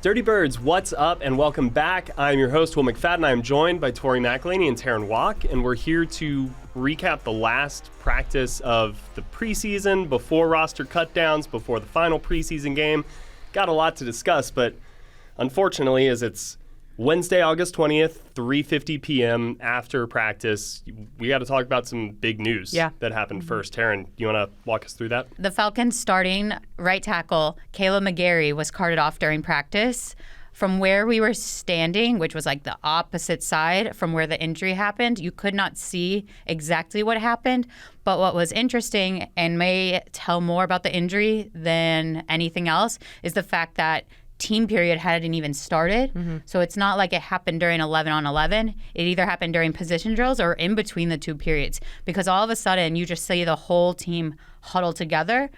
Dirty Birds, what's up, and welcome back. I'm your host, Will McFadden. I'm joined by Tori McElhaney and Terrin Waack, and we're here to recap the last practice of the preseason, before roster cutdowns, before the final preseason game. Got a lot to discuss, but unfortunately, as it's Wednesday, August 20th, 3:50 p.m. after practice, we got to talk about some big news that happened first. Terrin, you want to walk us through that? The Falcons starting right tackle, Kaleb McGary, was carted off during practice. From where we were standing, which was like the opposite side from where the injury happened, you could not see exactly what happened. But what was interesting and may tell more about the injury than anything else is the fact that team period hadn't even started. So it's not like it happened during 11-on-11. It either happened during position drills or in between the two periods, because all of a sudden you just see the whole team huddle together.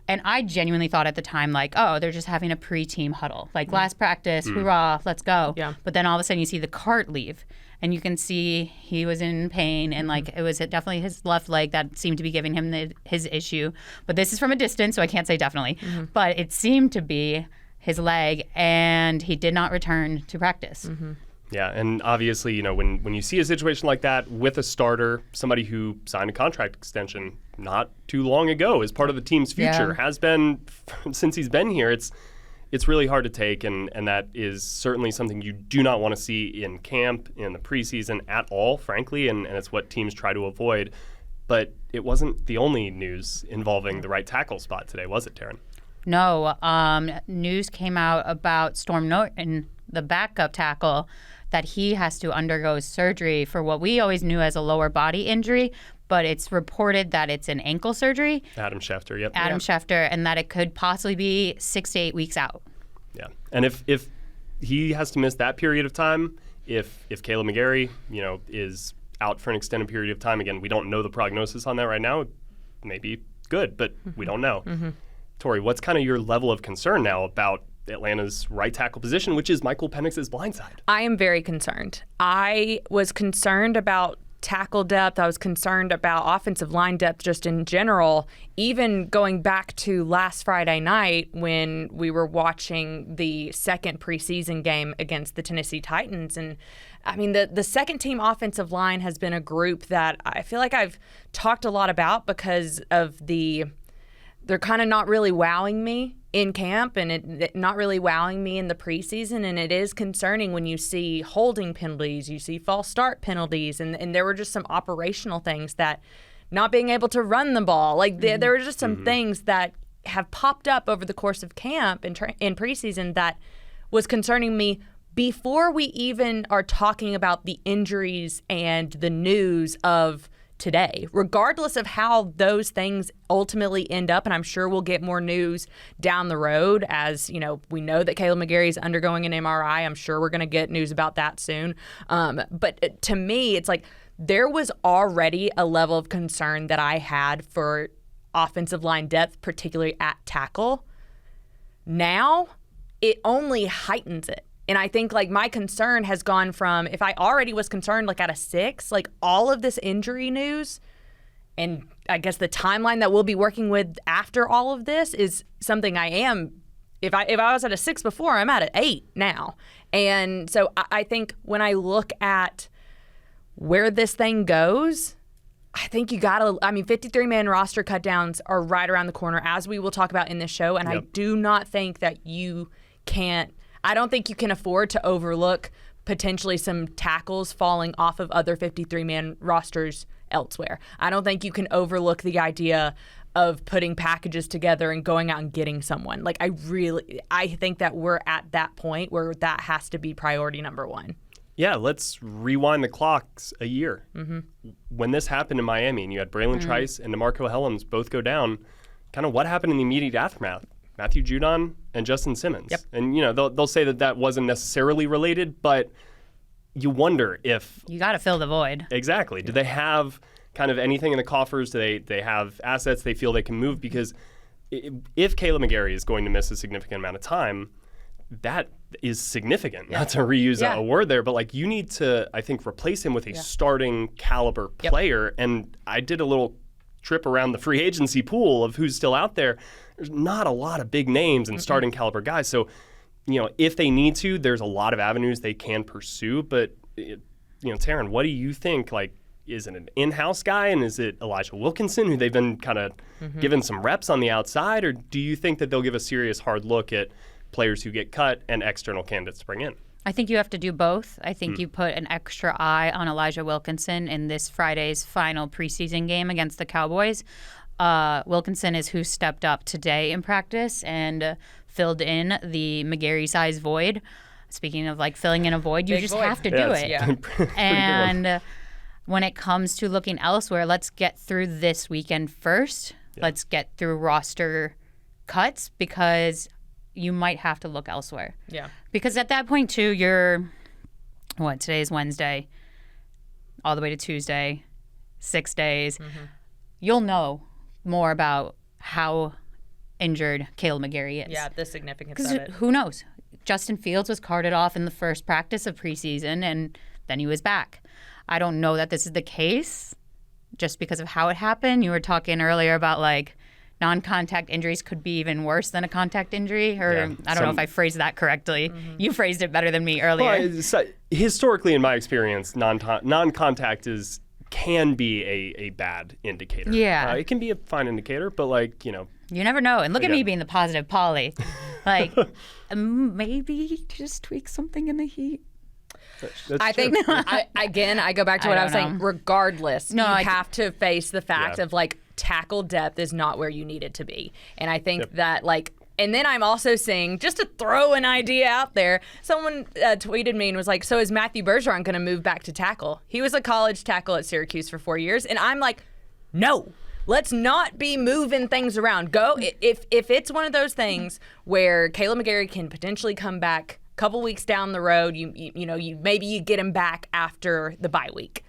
And I genuinely thought at the time, like, oh, they're just having a pre-team huddle. Like last practice, hoorah, let's go. Yeah. But then all of a sudden you see the cart leave and you can see he was in pain and like it was definitely his left leg that seemed to be giving him his issue. But this is from a distance, so I can't say definitely. But it seemed to be his leg, and he did not return to practice. Yeah, and obviously, you know, when you see a situation like that with a starter, somebody who signed a contract extension not too long ago as part of the team's future, has been since he's been here, it's really hard to take, and that is certainly something you do not want to see in camp, in the preseason at all, frankly, and it's what teams try to avoid. But it wasn't the only news involving the right tackle spot today, was it, Terrin? No. News came out about Storm Norton, the backup tackle, that he has to undergo surgery for what we always knew as a lower body injury, but it's reported that it's an ankle surgery. Adam Schefter, yep. Schefter, and that it could possibly be 6 to 8 weeks out. Yeah, and if he has to miss that period of time, if Kaleb McGary, you know, is out for an extended period of time, again, we don't know the prognosis on that right now. It may be good, but we don't know. Tori, what's kind of your level of concern now about Atlanta's right tackle position, which is Michael Penix's blind side? I am very concerned. I was concerned about tackle depth. I was concerned about offensive line depth just in general, even going back to last Friday night when we were watching the second preseason game against the Tennessee Titans. And I mean, the second team offensive line has been a group that I feel like I've talked a lot about because of they're kind of not really wowing me in camp and it not really wowing me in the preseason. And it is concerning when you see holding penalties, you see false start penalties, and there were just some operational things that not being able to run the ball. Like there were just some things that have popped up over the course of camp and in preseason that was concerning me before we even are talking about the injuries and the news of today, regardless of how those things ultimately end up. And I'm sure we'll get more news down the road as, you know, we know that Kaleb McGary is undergoing an MRI. I'm sure we're going to get news about that soon. But to me, it's like there was already a level of concern that I had for offensive line depth, particularly at tackle. Now it only heightens it. And I think like my concern has gone from, if I already was concerned like at a 6, like all of this injury news and I guess the timeline that we'll be working with after all of this is something I am, if I was at a 6 before, I'm at an 8 now. And so I think when I look at where this thing goes, I think you got to, 53-man roster cutdowns are right around the corner, as we will talk about in this show. And I do not think that I don't think you can afford to overlook potentially some tackles falling off of other 53-man rosters elsewhere. I don't think you can overlook the idea of putting packages together and going out and getting someone. Like I think that we're at that point where that has to be priority number one. Yeah, let's rewind the clocks a year. When this happened in Miami and you had Braylon Trice and DeMarco Hellams both go down, kind of what happened in the immediate aftermath? Matthew Judon and Justin Simmons. And, you know, they'll say that wasn't necessarily related, but you wonder if... You got to fill the void. Exactly. Do they have kind of anything in the coffers? Do they have assets they feel they can move? Because if Kaleb McGary is going to miss a significant amount of time, that is significant. Not to reuse a word there, but like you need to, I think, replace him with a starting caliber player. And I did a little trip around the free agency pool of who's still out there. There's not a lot of big names and starting caliber guys. So if they need to, there's a lot of avenues they can pursue. But, Terrin, what do you think? Like, is it an in-house guy, and is it Elijah Wilkinson, who they've been kind of given some reps on the outside? Or do you think that they'll give a serious hard look at players who get cut and external candidates to bring in? I think you have to do both. I think you put an extra eye on Elijah Wilkinson in this Friday's final preseason game against the Cowboys. Wilkinson is who stepped up today in practice and filled in the McGary-sized void. Speaking of filling in a void, you just have to do it. Yeah. And when it comes to looking elsewhere, let's get through this weekend first. Yeah. Let's get through roster cuts because you might have to look elsewhere. Yeah. Because at that point, too, you're, today is Wednesday, all the way to Tuesday, 6 days. You'll know more about how injured Kaleb McGary is. Yeah, the significance of it. Who knows? Justin Fields was carted off in the first practice of preseason, and then he was back. I don't know that this is the case just because of how it happened. You were talking earlier about non-contact injuries could be even worse than a contact injury, or I don't know if I phrased that correctly. You phrased it better than me earlier. Well, historically, in my experience, non-contact can be a bad indicator. Yeah. It can be a fine indicator, but you never know. And look at me being the positive Polly. Maybe just tweak something in the heat. I think, I go back to what I was saying. Regardless, you have to face the fact of tackle depth is not where you need it to be. And I think that and then I'm also seeing, just to throw an idea out there, someone tweeted me and was like, so is Matthew Bergeron going to move back to tackle? He was a college tackle at Syracuse for 4 years. And I'm like, no. Let's not be moving things around. Go if it's one of those things where Kaleb McGary can potentially come back a couple weeks down the road, maybe you get him back after the bye week.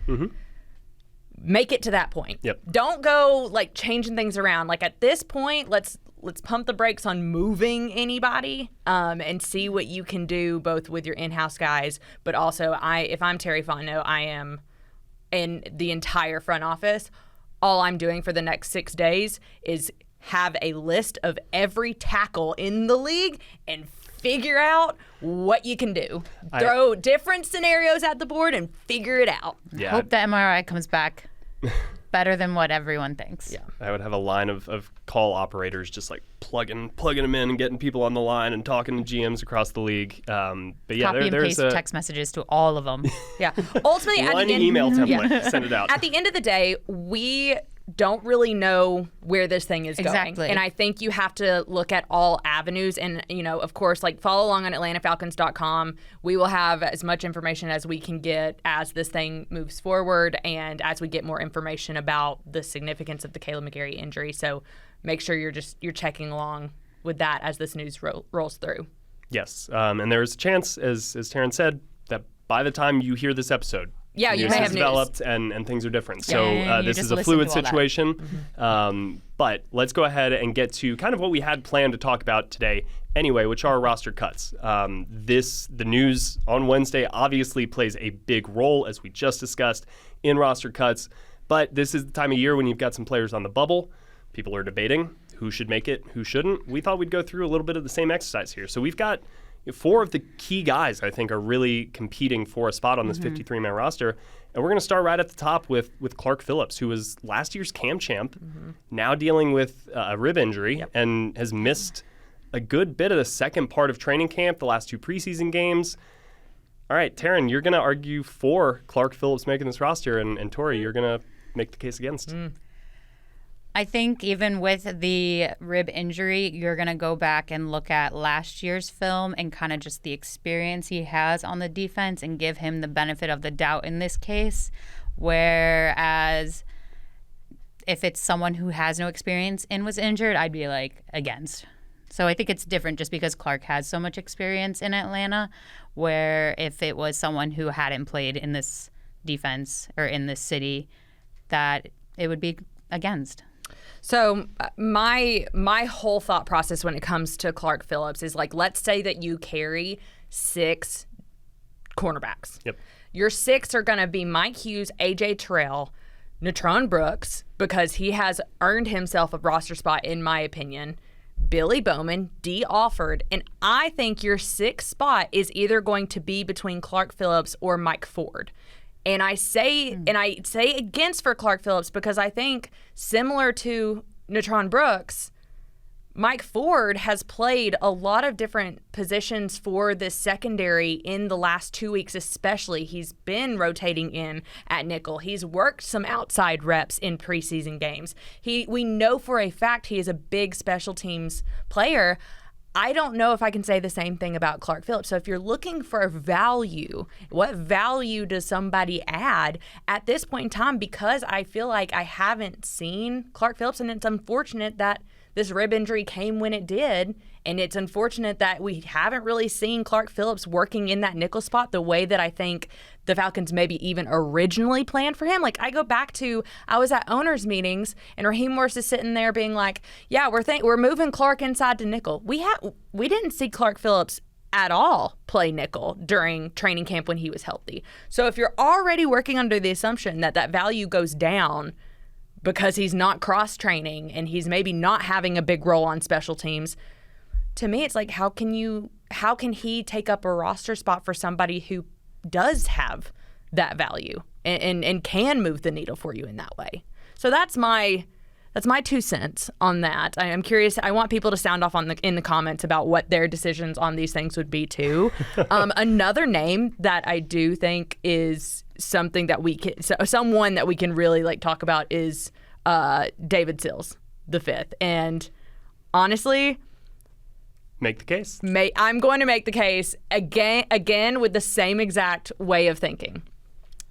Make it to that point. Don't go changing things around. At this point, let's pump the brakes on moving anybody and see what you can do both with your in-house guys, but also if I'm Terry Fontenot, I am in the entire front office. All I'm doing for the next 6 days is have a list of every tackle in the league and figure out what you can do. Throw different scenarios at the board and figure it out. Yeah. Hope the MRI comes back better than what everyone thinks. Yeah. I would have a line of call operators just plugging them in and getting people on the line and talking to GMs across the league. But yeah, copy and paste text messages to all of them. Yeah. Ultimately, at the end, email template, send it out. At the end of the day, we don't really know where this thing is going. Exactly. And I think you have to look at all avenues and, of course, follow along on AtlantaFalcons.com. We will have as much information as we can get as this thing moves forward and as we get more information about the significance of the Kaleb McGary injury. So make sure you're checking along with that as this news rolls through. Yes. And there's a chance, as Terrin said, that by the time you hear this episode, you may have developed news. And things are different. Yeah, so this is a fluid situation. But let's go ahead and get to kind of what we had planned to talk about today anyway, which are roster cuts. The news on Wednesday obviously plays a big role, as we just discussed, in roster cuts. But this is the time of year when you've got some players on the bubble. People are debating who should make it, who shouldn't. We thought we'd go through a little bit of the same exercise here. So we've got 4 of the key guys, I think, are really competing for a spot on this 53-man roster. And we're going to start right at the top with Clark Phillips, who was last year's camp champ, now dealing with a rib injury and has missed a good bit of the second part of training camp, the last 2 preseason games. All right, Terrin, you're going to argue for Clark Phillips making this roster, and Tori, you're going to make the case against. I think even with the rib injury, you're going to go back and look at last year's film and kind of just the experience he has on the defense and give him the benefit of the doubt in this case. Whereas if it's someone who has no experience and was injured, I'd be against. So I think it's different just because Clark has so much experience in Atlanta, where if it was someone who hadn't played in this defense or in this city, that it would be against. So my whole thought process when it comes to Clark Phillips is let's say that you carry 6 cornerbacks. Yep. Your 6 are going to be Mike Hughes, AJ Terrell, Natron Brooks, because he has earned himself a roster spot, in my opinion. Billy Bowman, D. Alford, and I think your 6th spot is either going to be between Clark Phillips or Mike Ford. And I say against for Clark Phillips because I think similar to Natron Brooks, Mike Ford has played a lot of different positions for this secondary in the last 2 weeks especially. He's been rotating in at nickel. He's worked some outside reps in preseason games. We know for a fact he is a big special teams player. I don't know if I can say the same thing about Clark Phillips. So if you're looking for value, what value does somebody add at this point in time? Because I feel like I haven't seen Clark Phillips, and it's unfortunate that this rib injury came when it did, and it's unfortunate that we haven't really seen Clark Phillips working in that nickel spot the way that I think the Falcons maybe even originally planned for him. Like, I go back to, I was at owners' meetings, and Raheem Morris is sitting there being like, yeah, we're moving Clark inside to nickel. We didn't see Clark Phillips at all play nickel during training camp when he was healthy. So if you're already working under the assumption that value goes down because he's not cross-training and he's maybe not having a big role on special teams, to me it's like, how can he take up a roster spot for somebody who does have that value and can move the needle for you in that way? So that's my 2 cents on that. I am curious. I want people to sound off in the comments about what their decisions on these things would be too. Another name that I do think is something that someone that we can really like talk about is David Sills V. And honestly, make the case. I'm going to make the case again with the same exact way of thinking.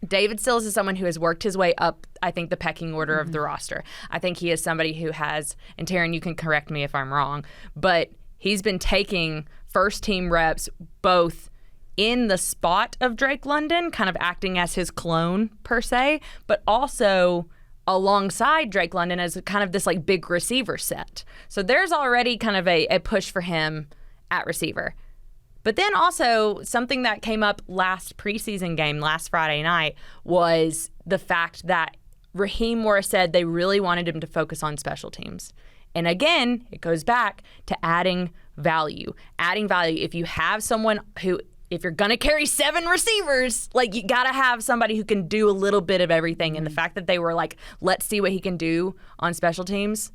David Sills is someone who has worked his way up, I think, the pecking order of the roster. I think he is somebody who has, and Terrin, you can correct me if I'm wrong, but he's been taking first-team reps both in the spot of Drake London, kind of acting as his clone, per se, but also alongside Drake London as kind of this like big receiver set. So there's already kind of a push for him at receiver. But then also something that came up last preseason game, last Friday night, was the fact that Raheem Morris said they really wanted him to focus on special teams. And again, it goes back to adding value. Adding value. If you have someone who, if you're going to carry 7 receivers, like you got to have somebody who can do a little bit of everything. And the fact that they were like, let's see what he can do on special teams,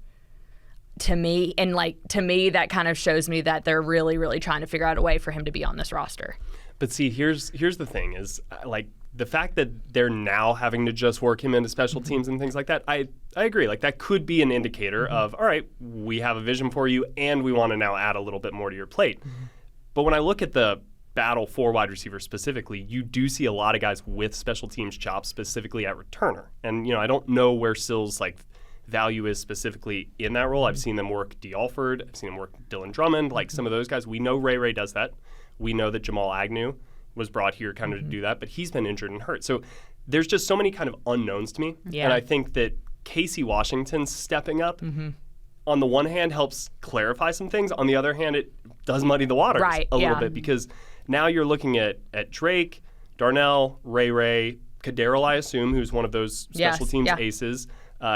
to me, that kind of shows me that they're really, really trying to figure out a way for him to be on this roster. But see, here's the thing is, like, the fact that they're now having to just work him into special teams and things like that, I agree. Like, that could be an indicator of, all right, we have a vision for you and we want to now add a little bit more to your plate. But when I look at the battle for wide receiver specifically, you do see a lot of guys with special teams chops, specifically at returner. And, I don't know where Sills, value is specifically in that role. I've seen them work D. Alford. I've seen them work Dylan Drummond, some of those guys. We know Ray does that. We know that Jamal Agnew was brought here kind of to do that, but he's been injured and hurt. So there's just so many kind of unknowns to me. Yeah. And I think that Casey Washington stepping up, on the one hand, helps clarify some things. On the other hand, it does muddy the waters a little bit, because now you're looking at Drake, Darnell, Ray, Kadero, I assume, who's one of those special teams aces.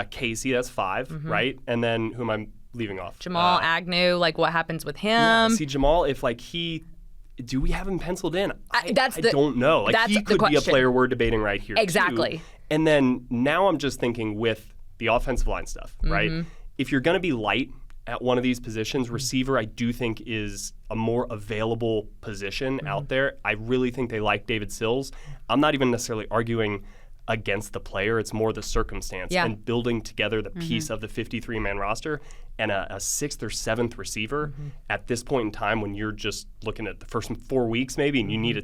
Casey, that's 5, right? And then who am I leaving off? Jamal Agnew, what happens with him? Yeah, see, Jamal, if do we have him penciled in? I don't know. He could be a player we're debating right here. Exactly. Too. And then now I'm just thinking with the offensive line stuff, right? If you're going to be light at one of these positions, receiver I do think is a more available position out there. I really think they like David Sills. I'm not even necessarily arguing against the player. It's more the circumstance and building together the piece of the 53-man roster, and a 6th or 7th receiver at this point in time when you're just looking at the first 4 weeks maybe and you need a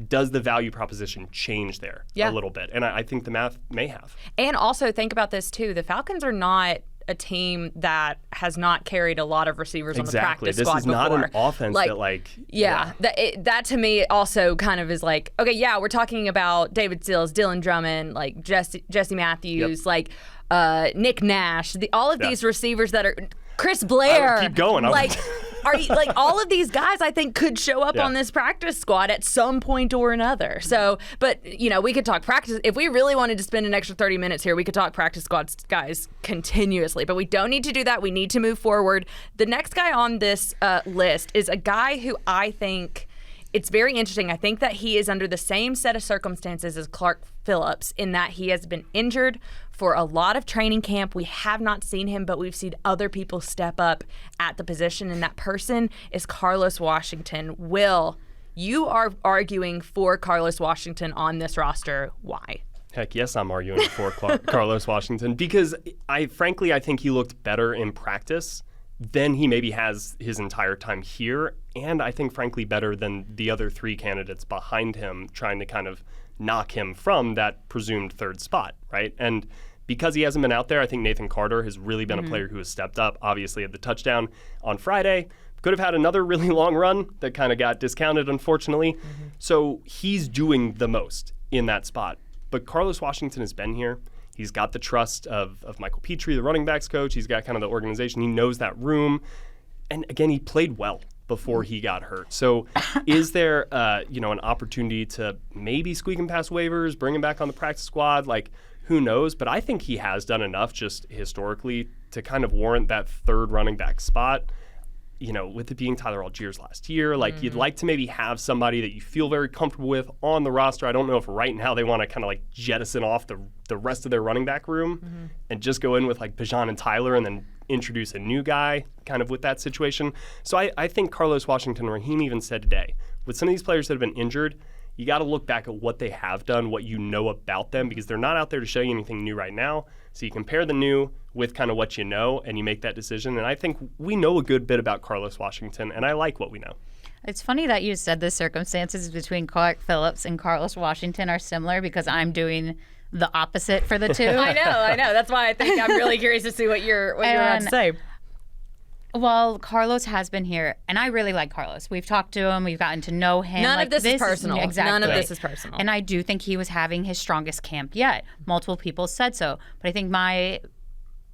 does the value proposition change there a little bit? And I think the math may have. And also think about this too. The Falcons are not a team that has not carried a lot of receivers on the practice squad before. This is not an offense that to me also kind of is we're talking about David Sills, Dylan Drummond, Jesse Matthews, Nick Nash, all of these receivers that are Chris Blair. Keep going. All of these guys I think could show up on this practice squad at some point or another. So, but we could talk practice if we really wanted to spend an extra 30 minutes here. We could talk practice squad guys continuously, but we don't need to do that. We need to move forward. The next guy on this list is a guy who I think it's very interesting. I think that he is under the same set of circumstances as Clark Phillips in that he has been injured for a lot of training camp. We have not seen him, but we've seen other people step up at the position, and that person is Carlos Washington. Will, you are arguing for Carlos Washington on this roster. Why? Heck yes, I'm arguing for Carlos Washington because I think he looked better in practice than he maybe has his entire time here, and I think frankly better than the other three candidates behind him trying to kind of knock him from that presumed third spot, right? And because he hasn't been out there, I think Nathan Carter has really been a player who has stepped up, obviously at the touchdown on Friday. Could have had another really long run that kind of got discounted, unfortunately. So he's doing the most in that spot. But Carlos Washington has been here. He's got the trust of Michael Petrie, the running backs coach. He's got kind of the organization. He knows that room. And again, he played well before he got hurt. So is there an opportunity to maybe squeak him past waivers, bring him back on the practice squad? Like, who knows? But I think he has done enough just historically to kind of warrant that third running back spot. With it being Tyler Allgeier's last year, you'd like to maybe have somebody that you feel very comfortable with on the roster. I don't know if right now they want to kind of jettison off the rest of their running back room and just go in with Bijan and Tyler and then introduce a new guy kind of with that situation. So I think Carlos Washington, Raheem even said today, with some of these players that have been injured, you got to look back at what they have done, what you know about them, because they're not out there to show you anything new right now. So you compare the new with kind of what you know, and you make that decision. And I think we know a good bit about Carlos Washington, and I like what we know. It's funny that you said the circumstances between Clark Phillips and Carlos Washington are similar because I'm doing the opposite for the two. I know. That's why I think I'm really curious to see what you're about to say. Well, Carlos has been here, and I really like Carlos. We've talked to him. We've gotten to know him. None of this is personal. Exactly. None of this is personal. And I do think he was having his strongest camp yet. Multiple people said so. But I think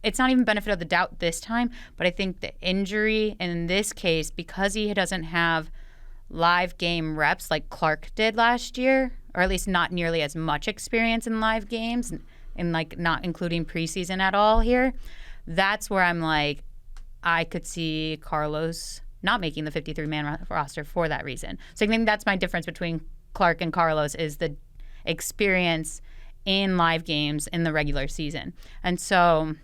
it's not even benefit of the doubt this time, but I think the injury in this case, because he doesn't have live game reps like Clark did last year, or at least not nearly as much experience in live games, and not including preseason at all here, that's where I'm like, I could see Carlos not making the 53-man roster for that reason. So I think that's my difference between Clark and Carlos is the experience in live games in the regular season. And so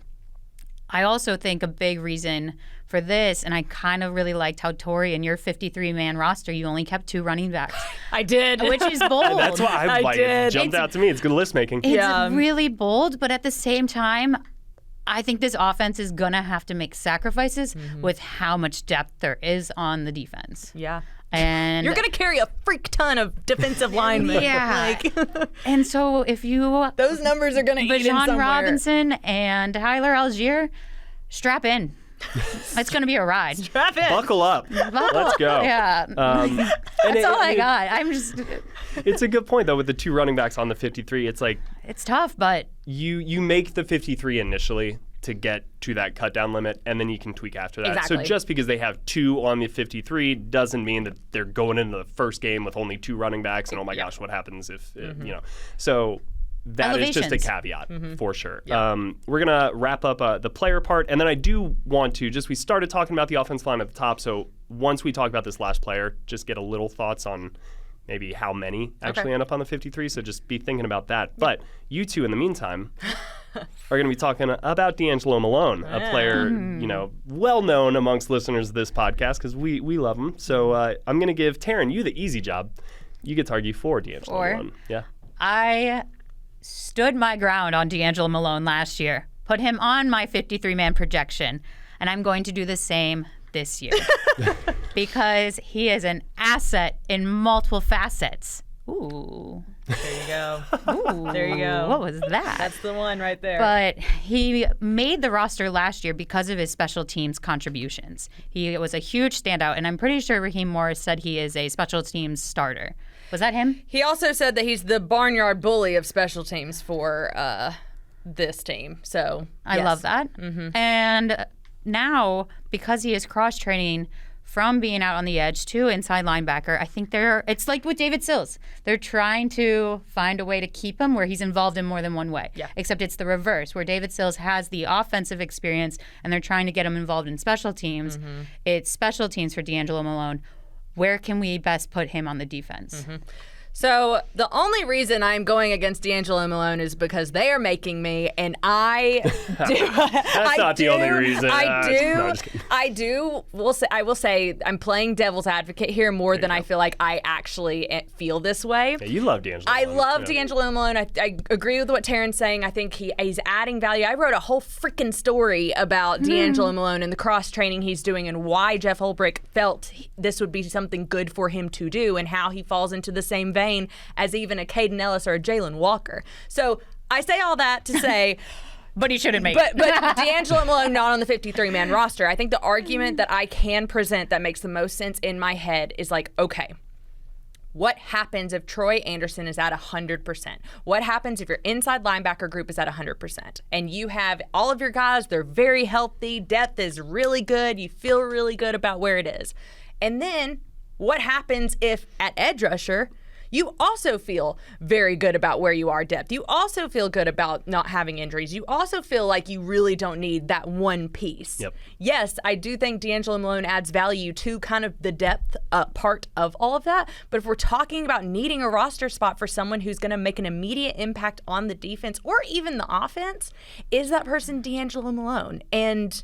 I also think a big reason for this, and I kind of really liked how Tori, in your 53-man roster, you only kept 2 running backs. I did. Which is bold. That's why it jumped out to me. It's good list making. It's really bold, but at the same time, I think this offense is going to have to make sacrifices with how much depth there is on the defense. Yeah. And you're going to carry a freak ton of defensive linemen. Yeah. And so if you... Those numbers are going to eat in somewhere. Bijan Robinson and Tyler Allgeier, strap in. It's going to be a ride. Strap in. Buckle up. Let's go. Yeah. That's all I got. I'm just... It's a good point, though, with the 2 running backs on the 53. It's like... It's tough, but... You make the 53 initially to get to that cut down limit, and then you can tweak after that. Exactly. So just because they have 2 on the 53 doesn't mean that they're going into the first game with only 2 running backs, and oh my gosh, what happens if, So... That is just a caveat, for sure. Yeah. We're going to wrap up the player part, and then I do want to we started talking about the offensive line at the top, so once we talk about this last player, just get a little thoughts on maybe how many actually end up on the 53, so just be thinking about that. But you two, in the meantime, are going to be talking about DeAngelo Malone, a player, well-known amongst listeners of this podcast, because we love him. So I'm going to give Terrin, you the easy job. You get to argue for DeAngelo Malone. Yeah. I stood my ground on DeAngelo Malone last year, put him on my 53-man projection, and I'm going to do the same this year because he is an asset in multiple facets. Ooh. There you go. Ooh. There you go. What was that? That's the one right there. But he made the roster last year because of his special teams contributions. He was a huge standout, and I'm pretty sure Raheem Morris said he is a special teams starter. Was that him? He also said that he's the barnyard bully of special teams for this team. So I love that. And now, because he is cross-training from being out on the edge to inside linebacker, I think it's like with David Sills. They're trying to find a way to keep him where he's involved in more than one way. Yeah. Except it's the reverse, where David Sills has the offensive experience and they're trying to get him involved in special teams. Mm-hmm. It's special teams for DeAngelo Malone. Where can we best put him on the defense? Mm-hmm. So the only reason I'm going against DeAngelo Malone is because they are making me, and I do. That's not the only reason. I will say I'm playing devil's advocate here more than I feel like I actually feel this way. Yeah, you love DeAngelo I Malone. love DeAngelo Malone. I agree with what Terrin's saying. I think he's adding value. I wrote a whole freaking story about DeAngelo Malone and the cross training he's doing and why Jeff Ulbrich felt this would be something good for him to do and how he falls into the same vein as even a Caden Ellis or a Jalen Walker. So I say all that to say, but he shouldn't make. But DeAngelo Malone not on the 53-man roster. I think the argument that I can present that makes the most sense in my head is like, okay, what happens if Troy Anderson is at 100%? What happens if your inside linebacker group is at 100%? And you have all of your guys, they're very healthy, depth is really good, you feel really good about where it is. And then what happens if at edge rusher, you also feel very good about where you are depth. You also feel good about not having injuries. You also feel like you really don't need that one piece. Yep. Yes, I do think DeAngelo Malone adds value to kind of the depth part of all of that. But if we're talking about needing a roster spot for someone who's going to make an immediate impact on the defense or even the offense, is that person DeAngelo Malone? And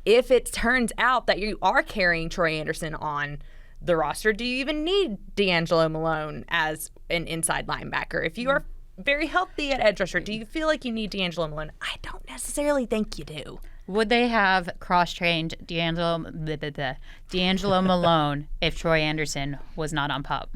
if it turns out that you are carrying Troy Anderson on the roster, do you even need DeAngelo Malone as an inside linebacker? If you are very healthy at edge rusher, do you feel like you need DeAngelo Malone? I don't necessarily think you do. Would they have cross-trained D'Angelo Malone if Troy Anderson was not on PUP?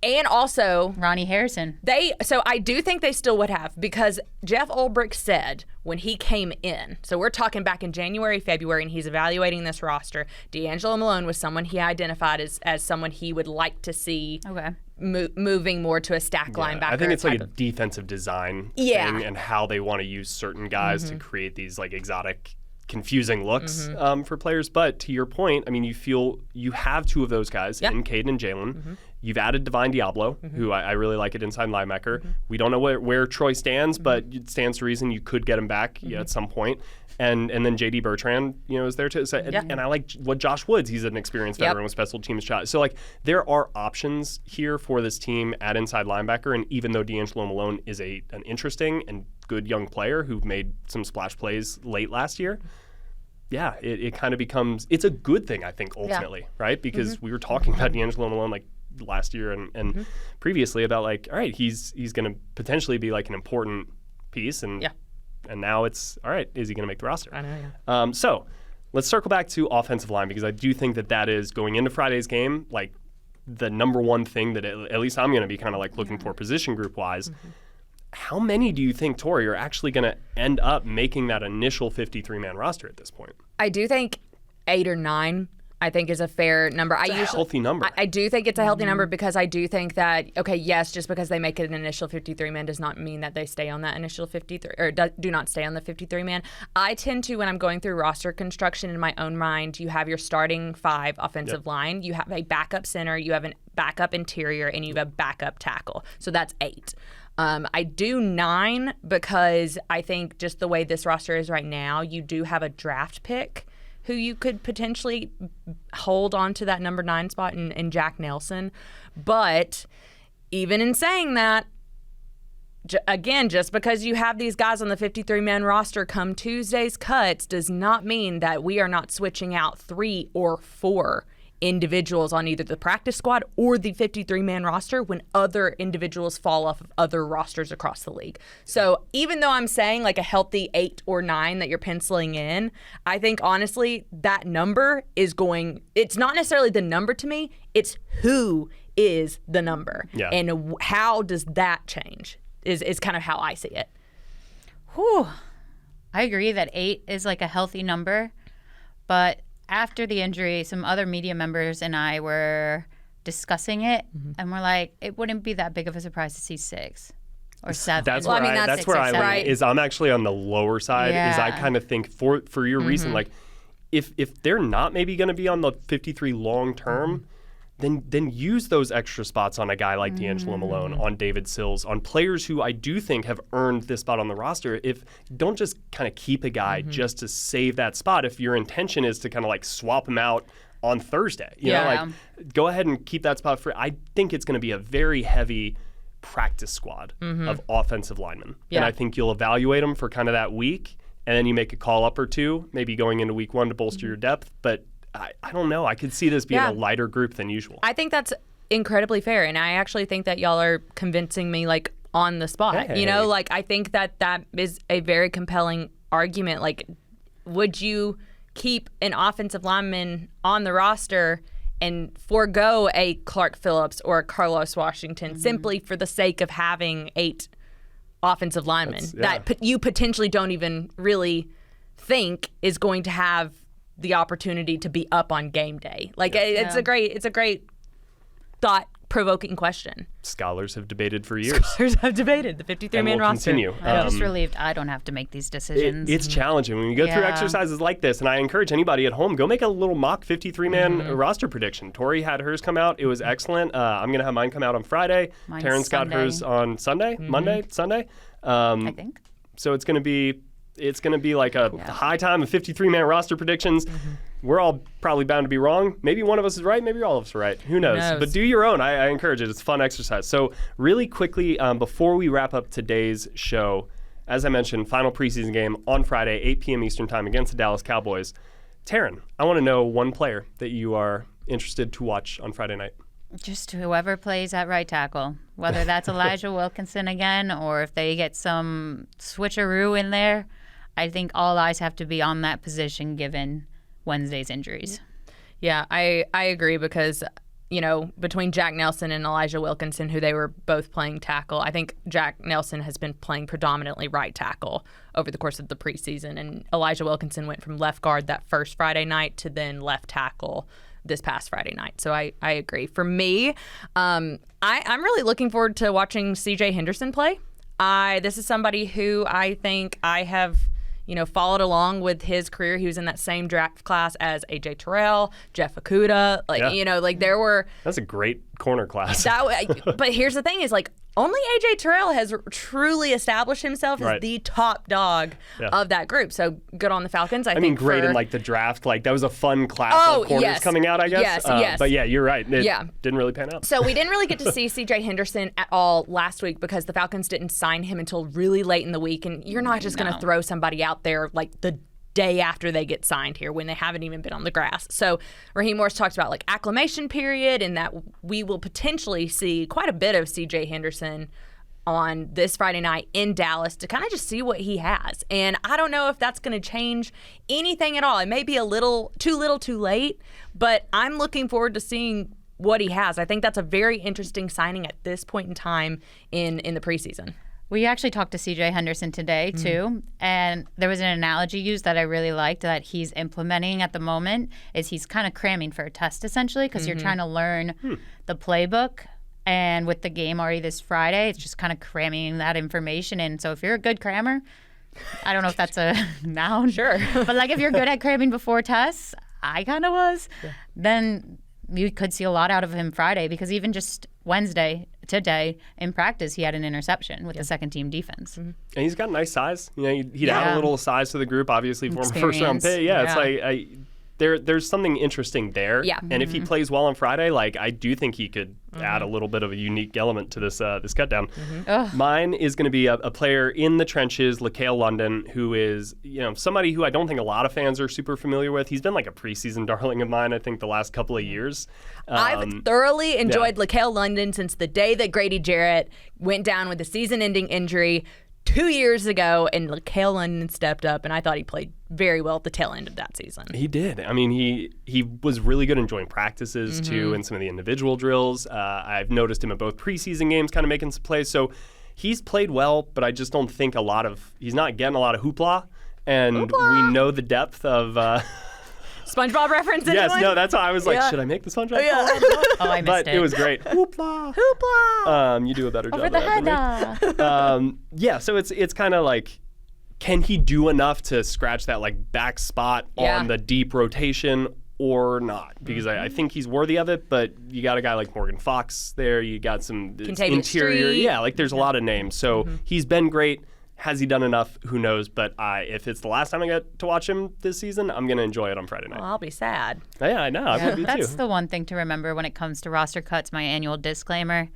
And also Ronnie Harrison. So I do think they still would have, because Jeff Ulbrich said when he came in, so we're talking back in January, February, and he's evaluating this roster, DeAngelo Malone was someone he identified as someone he would like to see moving more to a stack linebacker. I think it's like a defensive design thing and how they want to use certain guys to create these like exotic, confusing looks for players. But to your point, I mean, you feel you have two of those guys in Caden and Jalen. You've added Divine Diablo, who I really like at inside linebacker. We don't know where Troy stands, but it stands to reason you could get him back at some point. And then J.D. Bertrand, is there too. So, and I like what Josh Woods. He's an experienced veteran with special teams shot. So like there are options here for this team at inside linebacker. And even though DeAngelo Malone is an interesting and good young player who made some splash plays late last year, it kind of becomes it's a good thing, I think, ultimately, right? Because we were talking about DeAngelo Malone like last year and previously about like, all right, he's going to potentially be like an important piece, and now it's all right, is he going to make the roster? I know. So let's circle back to offensive line, because I do think that is going into Friday's game like the number one thing that at least I'm going to be kind of like looking for position group wise. How many do you think, Tori, are actually going to end up making that initial 53-man roster at this point? I do think 8 or 9. I think is a fair number. It's a healthy number. I do think it's a healthy number, because I do think that, yes, just because they make it an initial 53-man does not mean that they stay on that initial 53 or do not stay on the 53-man. I tend to, when I'm going through roster construction in my own mind, you have your starting 5 offensive line, you have a backup center, you have a backup interior, and you have a backup tackle. So that's 8. I do 9 because I think just the way this roster is right now, you do have a draft pick who you could potentially hold on to that number 9 spot in Jack Nelson. But even in saying that, again, just because you have these guys on the 53-man roster come Tuesday's cuts does not mean that we are not switching out 3 or 4 individuals on either the practice squad or the 53-man roster when other individuals fall off of other rosters across the league. So even though I'm saying like a healthy 8 or 9 that you're penciling in, I think honestly that number it's not necessarily the number to me, it's who is the number. And how does that change is kind of how I see it. Whew. I agree that 8 is like a healthy number, but after the injury, some other media members and I were discussing it, and we're like, it wouldn't be that big of a surprise to see 6. or 7. That's Well, where I mean, that's where I Right. lean, is I'm actually on the lower side. Is I Yeah. kind of think for your reason, like if they're not maybe going to be on the 53 long term, then use those extra spots on a guy like DeAngelo Malone, on David Sills, on players who I do think have earned this spot on the roster. If don't just kind of keep a guy just to save that spot. If your intention is to kind of like swap him out on Thursday, you know, like go ahead and keep that spot for. I think it's going to be a very heavy practice squad of offensive linemen, and I think you'll evaluate them for kind of that week, and then you make a call up or two, maybe going into week 1 to bolster your depth, but. I don't know. I could see this being a lighter group than usual. I think that's incredibly fair, and I actually think that y'all are convincing me like on the spot. Hey. You know, like I think that is a very compelling argument. Like, would you keep an offensive lineman on the roster and forego a Clark Phillips or a Carlos Washington simply for the sake of having 8 offensive linemen that you potentially don't even really think is going to have the opportunity to be up on game day? Like it's a great thought-provoking question. Scholars have debated for years. Scholars have debated the 53-man we'll roster. Continue. I'm just relieved I don't have to make these decisions. It's challenging when you go through exercises like this, and I encourage anybody at home, go make a little mock 53-man roster prediction. Tori had hers come out. It was excellent. I'm going to have mine come out on Friday. Mine's Terren's got Sunday. hers on Sunday, Monday, Sunday. I think. So it's going to be like a high time of 53-man roster predictions. We're all probably bound to be wrong. Maybe one of us is right. Maybe all of us are right. Who knows? But do your own. I encourage it. It's a fun exercise. So really quickly, before we wrap up today's show, as I mentioned, final preseason game on Friday, 8 p.m. Eastern time against the Dallas Cowboys. Terrin, I want to know one player that you are interested to watch on Friday night. Just whoever plays at right tackle, whether that's Elijah Wilkinson again or if they get some switcheroo in there. I think all eyes have to be on that position given Wednesday's injuries. Yeah, I agree because, you know, between Jack Nelson and Elijah Wilkinson, who they were both playing tackle, I think Jack Nelson has been playing predominantly right tackle over the course of the preseason, and Elijah Wilkinson went from left guard that first Friday night to then left tackle this past Friday night. So I agree. For me, I'm really looking forward to watching C.J. Henderson play. This is somebody who I think I have followed along with his career. He was in that same draft class as A.J. Terrell, Jeff Okudah. There were... That's a great corner class. But here's the thing is, only A.J. Terrell has truly established himself as the top dog of that group. So good on the Falcons. I think great in the draft. That was a fun class of corners coming out, I guess. Yes. But yeah, you're right. It didn't really pan out. So we didn't really get to see C.J. Henderson at all last week because the Falcons didn't sign him until really late in the week. And you're not just going to throw somebody out there the day after they get signed here when they haven't even been on the grass. So Raheem Morris talks about acclimation period and that we will potentially see quite a bit of C.J. Henderson on this Friday night in Dallas to kind of just see what he has. And I don't know if that's going to change anything at all. It may be a little too late, but I'm looking forward to seeing what he has. I think that's a very interesting signing at this point in time in the preseason. We actually talked to C.J. Henderson today, too, and there was an analogy used that I really liked that he's implementing at the moment is he's kind of cramming for a test, essentially, because you're trying to learn the playbook. And with the game already this Friday, it's just kind of cramming that information. And so if you're a good crammer, I don't know if that's a noun. Sure. But if you're good at cramming before tests, I kind of was, then you could see a lot out of him Friday because even just Wednesday, today, in practice, he had an interception with the second-team defense. And he's got a nice size. He'd add a little size to the group, obviously, for a first-round pick. It's there's something interesting there. Yeah. And if he plays well on Friday, I do think he could add a little bit of a unique element to this cut down. Mine is going to be a player in the trenches, LaCale London, who is somebody who I don't think a lot of fans are super familiar with. He's been a preseason darling of mine, I think, the last couple of years. I've thoroughly enjoyed LaCale London since the day that Grady Jarrett went down with a season-ending injury 2 years ago, and LaCale London stepped up, and I thought he played very well at the tail end of that season. He did. I mean, he was really good in joint practices, too, and some of the individual drills. I've noticed him at both preseason games kind of making some plays. So he's played well, but I just don't think he's not getting a lot of hoopla. And we know the depth of SpongeBob reference? Yes, anyone? no, that's why I was like, Yeah. should I make the SpongeBob? Yeah. Oh, I missed But it. it was great. Hoopla. Hoopla! You do a better job Over of the that head. than me. Yeah, so it's kind of like, can he do enough to scratch that like back spot Yeah. on the deep rotation or not? Because I think he's worthy of it, but you got a guy like Morgan Fox there. You got some Contavious interior. Street. Yeah, like there's a lot of names. So he's been great. Has he done enough? Who knows? But if it's the last time I get to watch him this season, I'm going to enjoy it on Friday night. Well, I'll be sad. Yeah, I know. I would be That's too. the one thing to remember when it comes to roster cuts, my annual disclaimer.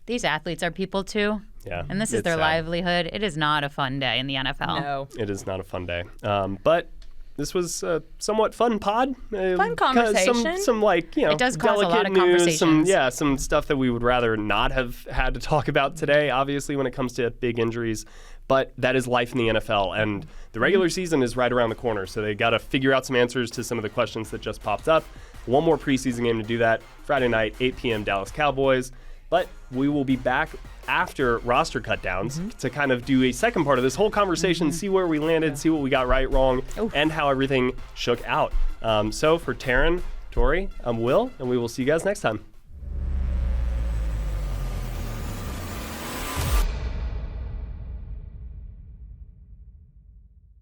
These athletes are people too. Yeah, And this is it's their sad. livelihood. It is not a fun day in the NFL. No. It is not a fun day. But this was a somewhat fun pod. Fun conversation. Some like, It does cause a delicate lot of news, conversations. some stuff that we would rather not have had to talk about today, obviously, when it comes to big injuries. But that is life in the NFL, and the regular season is right around the corner, so they got to figure out some answers to some of the questions that just popped up. One more preseason game to do that. Friday night, 8 p.m. Dallas Cowboys. But we will be back after roster cutdowns to kind of do a second part of this whole conversation, see where we landed, see what we got right, wrong, and how everything shook out. So for Terrin, Tori, I'm Will, and we will see you guys next time.